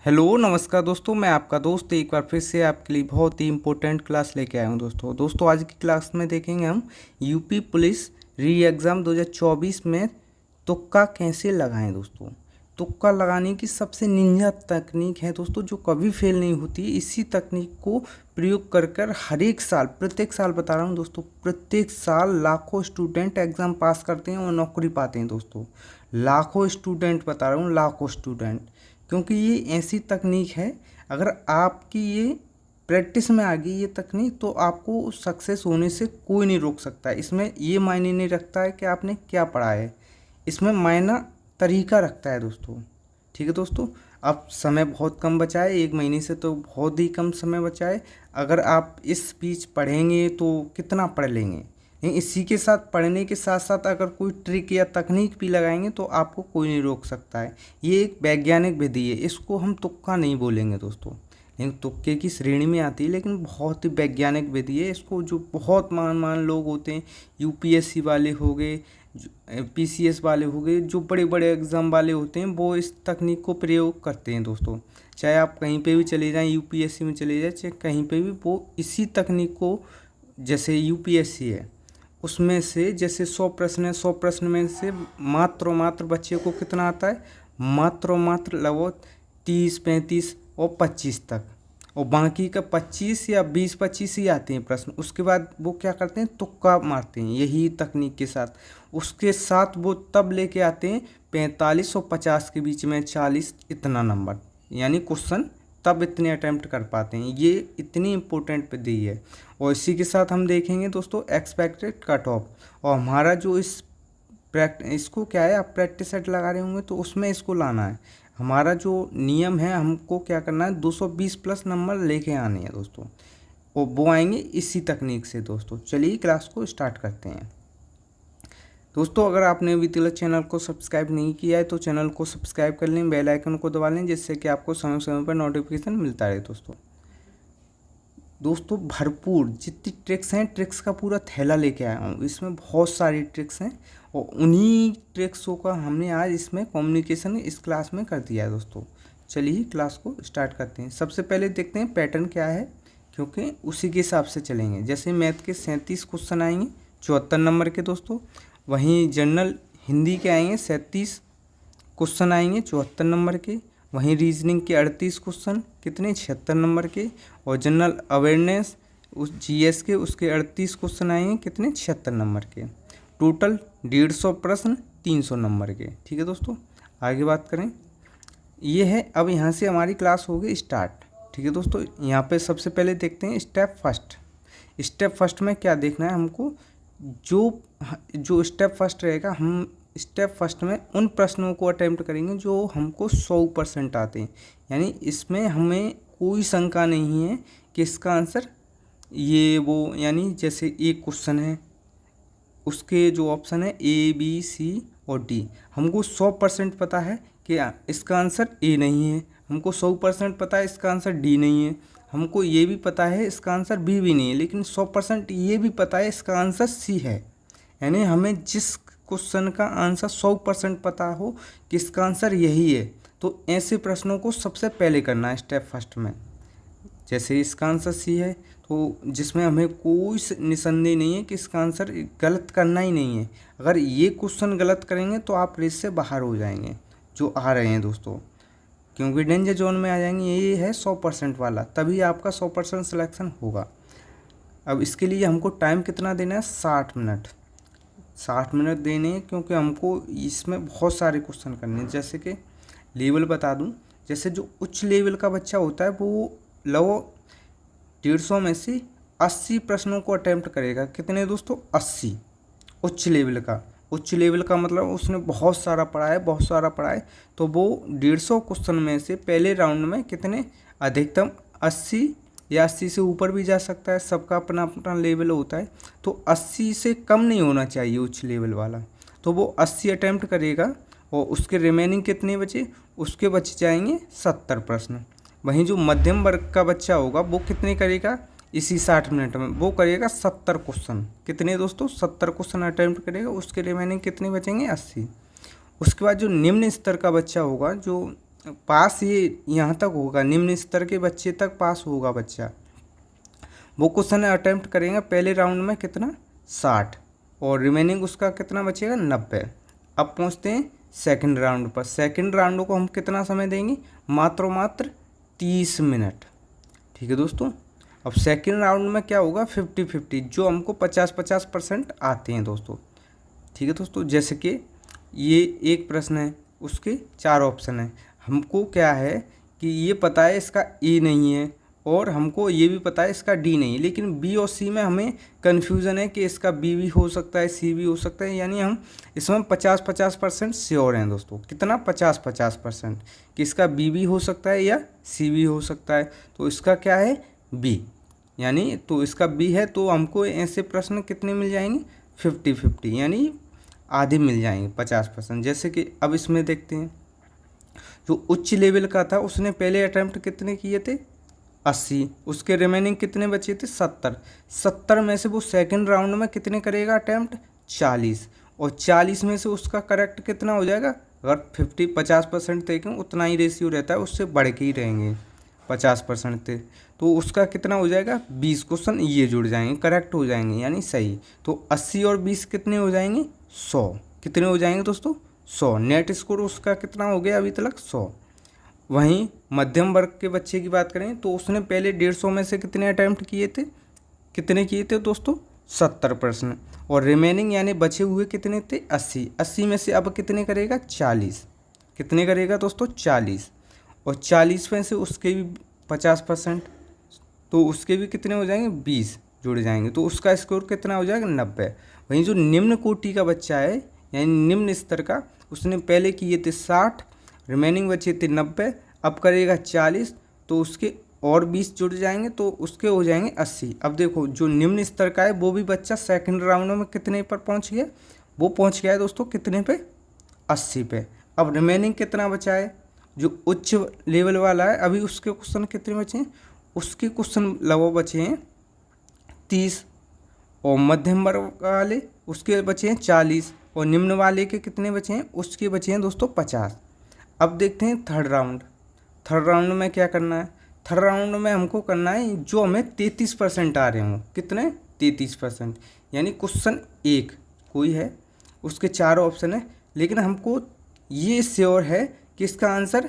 Hello नमस्कार दोस्तों, मैं आपका दोस्त एक बार फिर से आपके लिए बहुत ही इम्पोर्टेंट क्लास लेके आया हूँ। दोस्तों आज की क्लास में देखेंगे हम यूपी पुलिस री एग्ज़ाम 2024 में तुक्का कैसे लगाएं। दोस्तों तुक्का लगाने की सबसे निंजा तकनीक है दोस्तों, जो कभी फेल नहीं होती। इसी तकनीक को प्रयोग कर कर हर एक साल, प्रत्येक साल बता रहा हूँ दोस्तों, प्रत्येक साल लाखों स्टूडेंट एग्ज़ाम पास करते हैं और नौकरी पाते हैं। दोस्तों लाखों स्टूडेंट बता रहा हूँ, लाखों स्टूडेंट, क्योंकि ये ऐसी तकनीक है, अगर आपकी ये प्रैक्टिस में आ गई ये तकनीक तो आपको सक्सेस होने से कोई नहीं रोक सकता है। इसमें ये मायने नहीं रखता है कि आपने क्या पढ़ा है, इसमें मायना तरीका रखता है दोस्तों। ठीक है दोस्तों, अब समय बहुत कम बचा है, 1 महीने से तो बहुत ही कम समय बचा है। अगर आप इस बीच पढ़ेंगे तो कितना पढ़ लेंगे, नहीं इसी के साथ पढ़ने के साथ साथ अगर कोई ट्रिक या तकनीक भी लगाएंगे तो आपको कोई नहीं रोक सकता है। ये एक वैज्ञानिक विधि है, इसको हम तुक्का नहीं बोलेंगे दोस्तों, लेकिन तुक्के की श्रेणी में आती है, लेकिन बहुत ही वैज्ञानिक विधि है। इसको जो बहुत मान लोग होते हैं, यूपीएससी वाले हो गए, पीसीएस वाले हो गए, जो बड़े बड़े एग्ज़ाम वाले होते हैं, वो इस तकनीक को प्रयोग करते हैं दोस्तों। चाहे आप कहीं पे भी चले जाएं, यूपीएससी में चले जाएं, चाहे कहीं पे भी, वो इसी तकनीक को, जैसे यूपीएससी है उसमें से जैसे 100 प्रश्न है, 100 प्रश्न में से मात्र बच्चे को कितना आता है, मात्र लगभग 30, 35 और 25 तक, और बाकी का 25 या 20-25 ही आते हैं प्रश्न। उसके बाद वो क्या करते हैं, तुक्का मारते हैं यही तकनीक के साथ। उसके साथ वो तब लेके आते हैं 45 और 50 के बीच में 40 इतना नंबर, यानी क्वेश्चन तब इतने अटैम्प्ट कर पाते हैं। ये इतनी इम्पोर्टेंट विधि है। और इसी के साथ हम देखेंगे दोस्तों एक्सपेक्टेड कट ऑफ, और हमारा जो इसको क्या है, आप प्रैक्टिस सेट लगा रहे होंगे तो उसमें इसको लाना है। हमारा जो नियम है, हमको क्या करना है, 220 प्लस नंबर लेके आने हैं दोस्तों, और वो आएंगे इसी तकनीक से। दोस्तों चलिए क्लास को स्टार्ट करते हैं। दोस्तों अगर आपने अभी तक चैनल को सब्सक्राइब नहीं किया है तो चैनल को सब्सक्राइब कर लें, बेल आइकन को दबा लें, जिससे कि आपको समय समय पर नोटिफिकेशन मिलता रहे। दोस्तों भरपूर जितनी ट्रिक्स हैं, ट्रिक्स का पूरा थैला लेके आया हूँ। इसमें बहुत सारी ट्रिक्स हैं और उन्हीं ट्रिक्सों का हमने आज इसमें कम्युनिकेशन इस क्लास में कर दिया है। दोस्तों चलिए क्लास को स्टार्ट करते हैं। सबसे पहले देखते हैं पैटर्न क्या है, क्योंकि उसी के हिसाब से चलेंगे। जैसे मैथ के 37 क्वेश्चन आएंगे 74 नंबर के दोस्तों, वहीं जनरल हिंदी के आएंगे 37 क्वेश्चन आएंगे 74 नंबर के, वहीं रीजनिंग के 38 क्वेश्चन कितने 76 नंबर के, और जनरल अवेयरनेस उस जीएस के उसके 38 क्वेश्चन आएंगे कितने 76 नंबर के। टोटल 150 प्रश्न 300 नंबर के। ठीक है दोस्तों, आगे बात करें, ये है अब यहाँ से हमारी क्लास होगी स्टार्ट। ठीक है दोस्तों, यहाँ पे सबसे पहले देखते हैं स्टेप फर्स्ट। स्टेप फर्स्ट में क्या देखना है हमको, जो स्टेप फर्स्ट रहेगा, हम स्टेप फर्स्ट में उन प्रश्नों को अटेम्प्ट करेंगे जो हमको 100% आते हैं, यानी इसमें हमें कोई शंका नहीं है कि इसका आंसर ये वो, यानी जैसे एक क्वेश्चन है उसके जो ऑप्शन है ए बी सी और डी, हमको 100% पता है कि इसका आंसर ए नहीं है, हमको 100% पता है इसका आंसर डी नहीं है, हमको ये भी पता है इसका आंसर बी भी नहीं है, लेकिन 100% ये भी पता है इसका आंसर सी है। यानी हमें जिस क्वेश्चन का आंसर 100% पता हो कि इसका आंसर यही है, तो ऐसे प्रश्नों को सबसे पहले करना है स्टेप फर्स्ट में। जैसे इसका आंसर सी है तो जिसमें हमें कोई निसंदेह नहीं है कि इसका आंसर गलत करना ही नहीं है। अगर ये क्वेश्चन गलत करेंगे तो आप रेस से बाहर हो जाएंगे, जो आ रहे हैं दोस्तों, क्योंकि डेंजर जोन में आ जाएंगे। ये है 100% वाला, तभी आपका 100% सिलेक्शन होगा। अब इसके लिए हमको टाइम कितना देना है, 60 मिनट। 60 मिनट देने हैं, क्योंकि हमको इसमें बहुत सारे क्वेश्चन करने हैं। जैसे कि लेवल बता दूं, जैसे जो उच्च लेवल का बच्चा होता है वो लगभग 150 में से 80 प्रश्नों को अटेम्प्ट करेगा। कितने दोस्तों, 80। उच्च लेवल का मतलब उसने बहुत सारा पढ़ा है, तो वो 150 क्वेश्चन में से पहले राउंड में कितने, अधिकतम 80 या 80 से ऊपर भी जा सकता है, सबका अपना अपना लेवल होता है, तो 80 से कम नहीं होना चाहिए उच्च लेवल वाला। तो वो 80 अटैम्प्ट करेगा और उसके रिमेनिंग कितने बचे, उसके बच जाएंगे 70 प्रश्न। वहीं जो मध्यम वर्ग का बच्चा होगा वो कितने करेगा, इसी 60 मिनट में वो करेगा 70 क्वेश्चन। कितने दोस्तों, 70 क्वेश्चन अटैम्प्ट करेगा, उसके रिमेनिंग कितने बचेंगे, 80। उसके बाद जो निम्न स्तर का बच्चा होगा, जो पास ये यहाँ तक होगा, निम्न स्तर के बच्चे तक पास होगा बच्चा। वो क्वेश्चन अटेम्प्ट करेंगे पहले राउंड में कितना 60 और रिमेनिंग उसका कितना बचेगा 90। अब पहुँचते हैं सेकंड राउंड पर। सेकंड राउंड को हम कितना समय देंगे, मात्र 30 मिनट। ठीक है दोस्तों। अब सेकंड राउंड में क्या होगा 50-50, जो हमको 50-50% आते हैं दोस्तों। ठीक है दोस्तों। जैसे कि ये एक प्रश्न है, उसके 4 ऑप्शन हैं। हमको क्या है कि ये पता है इसका ए नहीं है और हमको ये भी पता है इसका डी नहीं है, लेकिन बी और सी में हमें कन्फ्यूज़न है कि इसका बी भी हो सकता है, सी भी हो सकता है। यानी हम इसमें 50-50% श्योर हैं दोस्तों। कितना 50-50% कि इसका बी भी हो सकता है या सी भी हो सकता है। तो इसका क्या है बी, यानी तो इसका बी है। तो हमको ऐसे प्रश्न कितने मिल जाएंगे 50-50, यानी आधे मिल जाएंगे 50%। जैसे कि अब इसमें देखते हैं, जो उच्च लेवल का था उसने पहले अटैम्प्ट कितने किए थे 80, उसके रिमेनिंग कितने बचे थे 70 में से वो सेकंड राउंड में कितने करेगा अटैम्प्ट 40, और 40 में से उसका करेक्ट कितना हो जाएगा, अगर 50% देखें उतना ही रेशियो रहता है, उससे बढ़ के ही रहेंगे 50% थे, तो उसका कितना हो जाएगा 20 क्वेश्चन ये जुड़ जाएंगे, करेक्ट हो जाएंगे यानी सही। तो 80 और 20 कितने हो जाएंगे 100, कितने हो जाएंगे दोस्तों 100। नेट स्कोर उसका कितना हो गया अभी तक 100। वहीं मध्यम वर्ग के बच्चे की बात करें तो उसने पहले 150 में से कितने अटैम्प्ट किए थे दोस्तों 70 प्रश्न, और रिमेनिंग यानी बचे हुए कितने थे 80 में से अब कितने करेगा 40, कितने करेगा दोस्तों 40, और 40 में से उसके भी 50%, तो उसके भी कितने हो जाएंगे 20 जुड़ जाएंगे, तो उसका स्कोर कितना हो जाएगा 90। वहीं जो निम्न कोटि का बच्चा है यानी निम्न स्तर का, उसने पहले किए थे 60, रिमेनिंग बचे थे 90, अब करेगा 40, तो उसके और 20 जुड़ जाएंगे तो उसके हो जाएंगे 80। अब देखो जो निम्न स्तर का है वो भी बच्चा सेकंड राउंड में कितने पर पहुंच गया, वो पहुंच गया है दोस्तों कितने पे 80 पे। अब रिमेनिंग कितना बचा है, जो उच्च लेवल वाला है अभी उसके क्वेश्चन कितने बचे हैं, उसके क्वेश्चन लगभग बचे हैं 30, और मध्यम वर्ग वाले उसके बचे हैं 40, और निम्न वाले के कितने बचे हैं, उसके बचे हैं दोस्तों 50। अब देखते हैं थर्ड राउंड में क्या करना है। थर्ड राउंड में हमको करना है जो हमें 33% आ रहे हों, कितने 33%, यानी क्वेश्चन एक कोई है उसके 4 ऑप्शन है, लेकिन हमको ये श्योर है कि इसका आंसर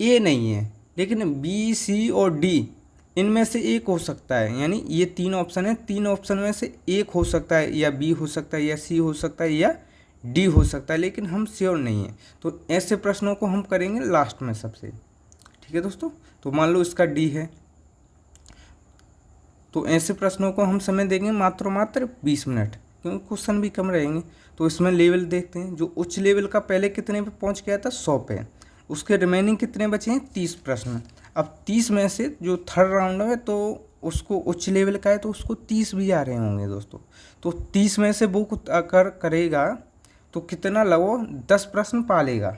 ए नहीं है, लेकिन बी सी और डी इनमें से एक हो सकता है। यानी ये 3 ऑप्शन है, 3 ऑप्शन में से एक हो सकता है, या बी हो सकता है, या सी हो सकता है, या डी हो सकता है, लेकिन हम श्योर नहीं है। तो ऐसे प्रश्नों को हम करेंगे लास्ट में सबसे। ठीक है दोस्तों। तो मान लो इसका डी है, तो ऐसे प्रश्नों को हम समय देंगे मात्र 20 मिनट, क्योंकि क्वेश्चन भी कम रहेंगे। तो इसमें लेवल देखते हैं, जो उच्च लेवल का पहले कितने पे पहुंच गया था 100 पे, उसके रिमेनिंग कितने बचे हैं 30 प्रश्न। अब 30 में से जो थर्ड राउंड में तो उसको उच्च लेवल का है तो उसको 30 भी आ रहे होंगे दोस्तों। तो 30 में से वो अगर करेगा तो कितना लगभग 10 प्रश्न पालेगा,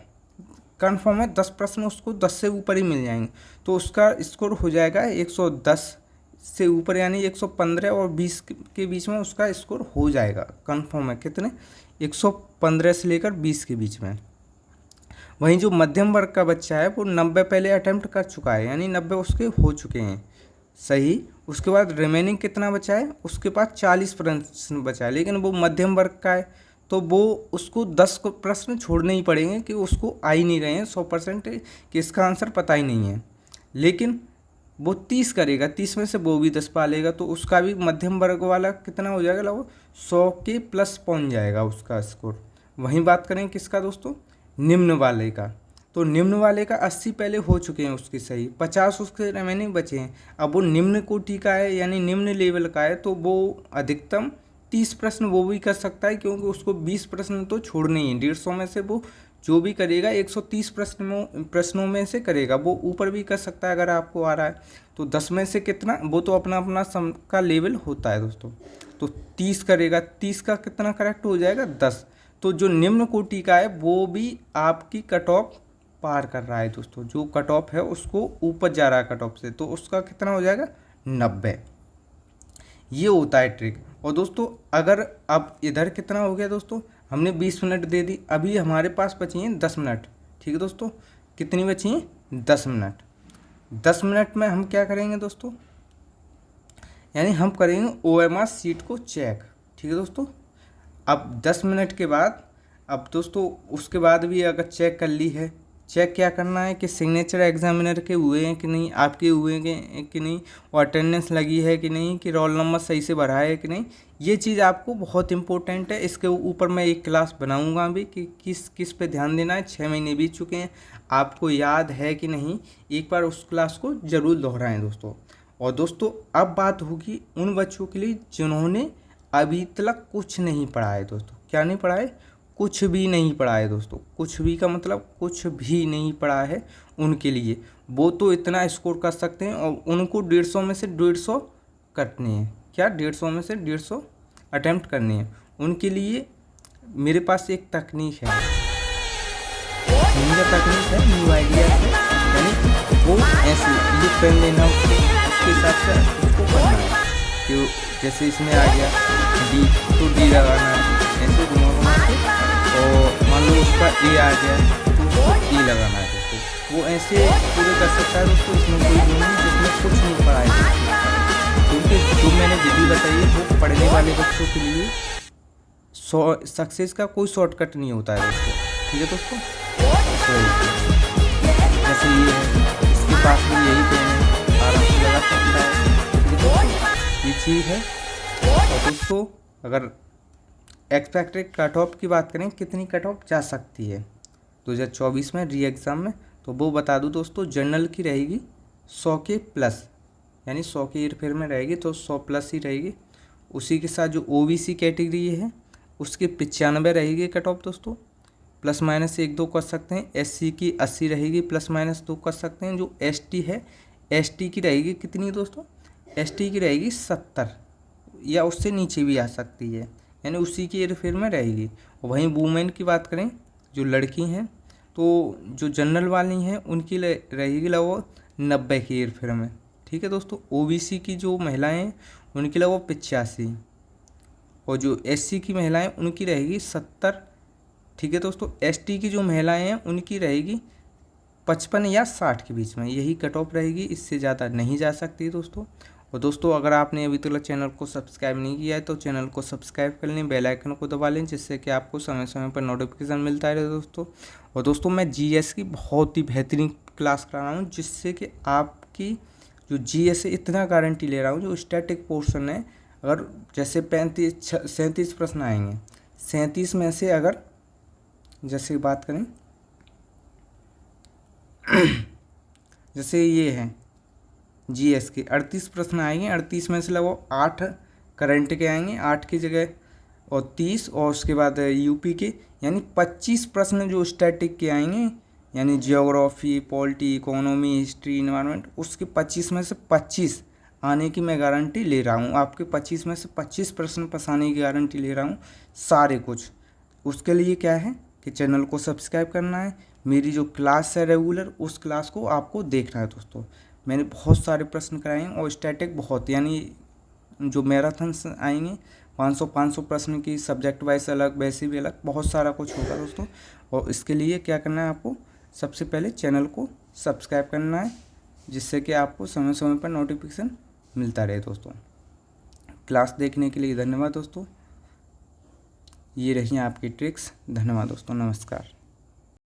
कन्फर्म है 10 प्रश्न उसको 10 से ऊपर ही मिल जाएंगे, तो उसका स्कोर हो जाएगा 110 से ऊपर, यानी 115 और 20 के बीच में उसका स्कोर हो जाएगा, कन्फर्म है कितने 115 से लेकर 20 के बीच में। वहीं जो मध्यम वर्ग का बच्चा है वो 90 पहले अटैम्प्ट कर चुका है, यानी 90 उसके हो चुके हैं सही। उसके बाद रिमेनिंग कितना बचा है, उसके पास 40 प्रश्न बचा है, लेकिन वो मध्यम वर्ग का है तो वो उसको 10 प्रश्न छोड़ने ही पड़ेंगे कि उसको आ ही नहीं रहे हैं 100% कि इसका आंसर पता ही नहीं है, लेकिन वो 30 करेगा, 30 में से वो भी 10 पालेगा, तो उसका भी मध्यम वर्ग वाला कितना हो जाएगा लगभग 100 के प्लस पहुंच जाएगा उसका स्कोर। वहीं बात करें किसका दोस्तों, निम्न वाले का, तो निम्न वाले का 80 पहले हो चुके हैं उसके सही, 50 उसके रिमेनिंग बचे हैं। अब वो निम्न कोटि का है यानी निम्न लेवल का है, तो वो अधिकतम 30 प्रश्न वो भी कर सकता है, क्योंकि उसको 20 प्रश्न तो छोड़ने ही है। 150 में से वो जो भी करेगा 130 प्रश्नों में से करेगा, वो ऊपर भी कर सकता है अगर आपको आ रहा है। तो 10 में से कितना, वो तो अपना अपना सम का लेवल होता है दोस्तों। तो 30 करेगा, 30 का कितना करेक्ट हो जाएगा 10। तो जो निम्न कोटि का है वो भी आपकी कट ऑफ पार कर रहा है दोस्तों, जो कट ऑफ है उसको ऊपर जा रहा है कट ऑफ से, तो उसका कितना हो जाएगा 90। ये होता है ट्रिक। और दोस्तों अगर अब इधर कितना हो गया दोस्तों, हमने 20 मिनट दे दी, अभी हमारे पास बची हैं 10 मिनट। ठीक है दोस्तों, कितनी बची हैं 10 मिनट। 10 मिनट में हम क्या करेंगे दोस्तों, यानी हम करेंगे OMR शीट को चेक। ठीक है दोस्तों। अब 10 मिनट के बाद, अब दोस्तों उसके बाद भी अगर चेक कर ली है, चेक क्या करना है कि सिग्नेचर एग्जामिनर के हुए हैं कि नहीं, आपके हुए हैं कि नहीं, और अटेंडेंस लगी है कि नहीं, कि रोल नंबर सही से भरा है कि नहीं। ये चीज़ आपको बहुत इंपॉर्टेंट है। इसके ऊपर मैं एक क्लास बनाऊंगा अभी कि किस किस पे ध्यान देना है। 6 महीने बीत चुके हैं, आपको याद है कि नहीं, एक बार उस क्लास को ज़रूर दोहराएं दोस्तों। और दोस्तों अब बात होगी उन बच्चों के लिए जिन्होंने अभी तक कुछ नहीं पढ़ा है दोस्तों। क्या नहीं पढ़ा है? कुछ भी नहीं पढ़ा है दोस्तों। कुछ भी का मतलब कुछ भी नहीं पढ़ा है। उनके लिए वो तो इतना स्कोर कर सकते हैं, और उनको 150 में से 150 करने हैं। क्या 150 में से 150 अटेम्प्ट करने हैं। उनके लिए मेरे पास एक तकनीक है, निंजा तकनीक है, न्यू आइडिया है। यानी वो ऐसे ये पेन लेना, उसके हिसाब से उसको पढ़ना है कि जैसे इसमें आ गया डी तो डी लगाना है, ऐसे घुमा घुमा के, और मान लो उसका ए आ गया तो उसको ए लगाना है दोस्तों। वो ऐसे पूरे कर सकता है दोस्तों। इसमें कोई वो नहीं जिसमें कुछ नहीं पढ़ा है दोस्तों, क्योंकि जो मैंने विधि बताई है वो पढ़ने वाले बच्चों के लिए सक्सेस का कोई शॉर्टकट नहीं होता है दोस्तों। ठीक है दोस्तों। जैसे ये है, इसके पास भी यही पेन है, आराम से लगा सकता है। ठीक है दोस्तों, ये चीज़ है। और दोस्तों अगर एक्सपेक्टेड कट ऑफ की बात करें, कितनी कट ऑफ जा सकती है 2024 में री एग्ज़ाम में, तो वो बता दूं दोस्तों। जनरल की रहेगी 100 के प्लस, यानी 100 के हेर फेर में रहेगी तो 100 प्लस ही रहेगी। उसी के साथ जो OBC कैटेगरी है उसकी 95 रहेगी कट ऑफ दोस्तों, प्लस माइनस 1-2 कर सकते हैं। SC की 80 रहेगी, प्लस माइनस 2 कर सकते हैं। जो ST है, ST की रहेगी कितनी दोस्तों, ST की रहेगी 70, या उससे नीचे भी आ सकती है, यानी उसी की हेरफेर में रहेगी। और वहीं वुमेन की बात करें, जो लड़की हैं, तो जो जनरल वाली हैं उनकी रहेगी लगभग 90 की हेरफेर में। ठीक है दोस्तों। OBC की जो महिलाएं हैं उनकी लगभग 85, और जो SC की महिलाएं उनकी रहेगी 70। ठीक है दोस्तों। ST की जो महिलाएं हैं उनकी रहेगी 55 या 60 के बीच में, यही कट ऑफ रहेगी, इससे ज़्यादा नहीं जा सकती दोस्तों। और दोस्तों अगर आपने अभी तक चैनल को सब्सक्राइब नहीं किया है तो चैनल को सब्सक्राइब कर लें, बेल आइकन को दबा लें, जिससे कि आपको समय समय पर नोटिफिकेशन मिलता रहे दोस्तों। और दोस्तों मैं GS की बहुत ही बेहतरीन क्लास करा रहा हूँ, जिससे कि आपकी जो GS है, इतना गारंटी ले रहा हूँ, जो स्टैटिक पोर्शन है, अगर जैसे 37 प्रश्न आएंगे, 37 में से अगर जैसे बात करें जैसे ये है GS के 38 प्रश्न आएंगे, 38 में से लगभग 8 करंट के आएंगे, 8 की जगह, और 30, और उसके बाद UP के, यानी 25 प्रश्न जो स्टैटिक के आएंगे, यानी geography, polity, economy, history, environment, उसके 25 में से 25 आने की मैं गारंटी ले रहा हूँ। आपके 25 में से 25 प्रश्न पास आने की गारंटी ले रहा हूँ, सारे कुछ। उसके लिए क्या है कि चैनल को सब्सक्राइब करना है, मेरी जो क्लास है रेगुलर, उस क्लास को आपको देखना है दोस्तों। मैंने बहुत सारे प्रश्न कराए हैं, और स्टैटिक बहुत, यानी जो मैराथन्स आएंगे 500 प्रश्न की, सब्जेक्ट वाइज अलग, वैसे भी अलग, बहुत सारा कुछ होगा दोस्तों। और इसके लिए क्या करना है, आपको सबसे पहले चैनल को सब्सक्राइब करना है, जिससे कि आपको समय समय पर नोटिफिकेशन मिलता रहे दोस्तों। क्लास देखने के लिए धन्यवाद दोस्तों। ये रही आपकी ट्रिक्स। धन्यवाद दोस्तों, नमस्कार।